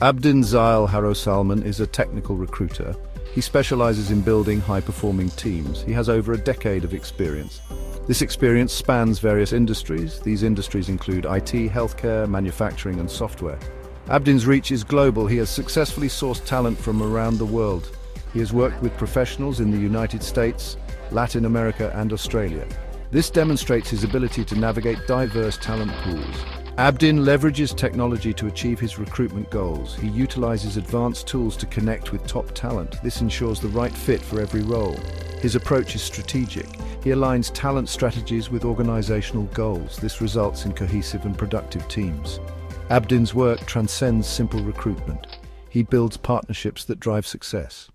Abdin Zael Haro Salman is a technical recruiter. He specializes in building high-performing teams. He has over a decade of experience. This experience spans various industries. These industries include IT, healthcare, manufacturing, and software. Abdin's reach is global. He has successfully sourced talent from around the world. He has worked with professionals in the United States, Latin America, and Australia. This demonstrates his ability to navigate diverse talent pools. Abdin leverages technology to achieve his recruitment goals. He utilizes advanced tools to connect with top talent. This ensures the right fit for every role. His approach is strategic. He aligns talent strategies with organizational goals. This results in cohesive and productive teams. Abdin's work transcends simple recruitment. He builds partnerships that drive success.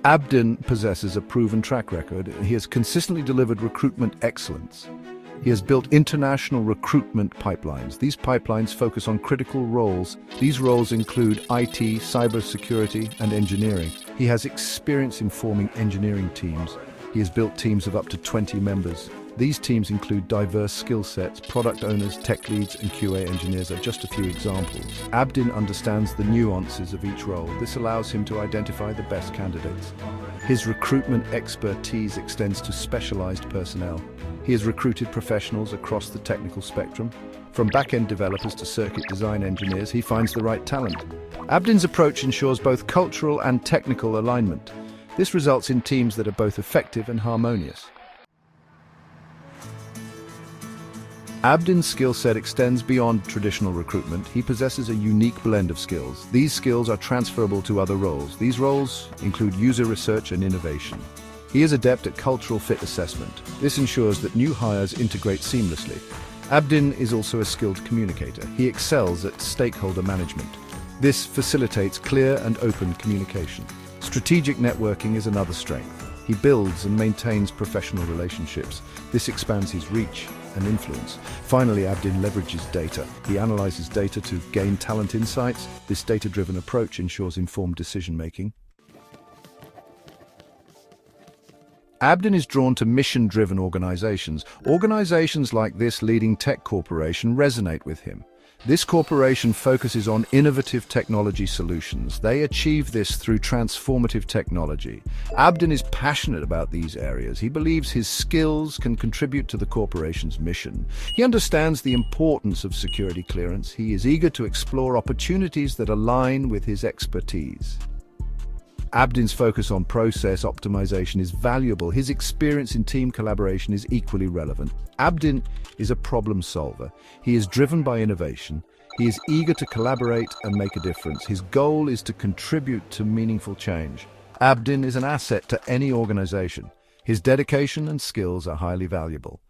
Abdin possesses a proven track record. He has consistently delivered recruitment excellence. He has built international recruitment pipelines. These pipelines focus on critical roles. These roles include IT, cybersecurity, and engineering. He has experience in forming engineering teams. He has built teams of up to 20 members. These teams include diverse skill sets. Product owners, tech leads, and QA engineers are just a few examples. Abdin understands the nuances of each role. This allows him to identify the best candidates. His recruitment expertise extends to specialized personnel. He has recruited professionals across the technical spectrum. From back-end developers to circuit design engineers, he finds the right talent. Abdin's approach ensures both cultural and technical alignment. This results in teams that are both effective and harmonious. Abdin's skill set extends beyond traditional recruitment. He possesses a unique blend of skills. These skills are transferable to other roles. These roles include user research and innovation. He is adept at cultural fit assessment. This ensures that new hires integrate seamlessly. Abdin is also a skilled communicator. He excels at stakeholder management. This facilitates clear and open communication. Strategic networking is another strength. He builds and maintains professional relationships. This expands his reach and influence. Finally, Abdin leverages data. He analyzes data to gain talent insights. This data-driven approach ensures informed decision-making. Abdin is drawn to mission-driven organizations. Organizations like this leading tech corporation resonate with him. This corporation focuses on innovative technology solutions. They achieve this through transformative technology. Abdin is passionate about these areas. He believes his skills can contribute to the corporation's mission. He understands the importance of security clearance. He is eager to explore opportunities that align with his expertise. Abdin's focus on process optimization is valuable. His experience in team collaboration is equally relevant. Abdin is a problem solver. He is driven by innovation. He is eager to collaborate and make a difference. His goal is to contribute to meaningful change. Abdin is an asset to any organization. His dedication and skills are highly valuable.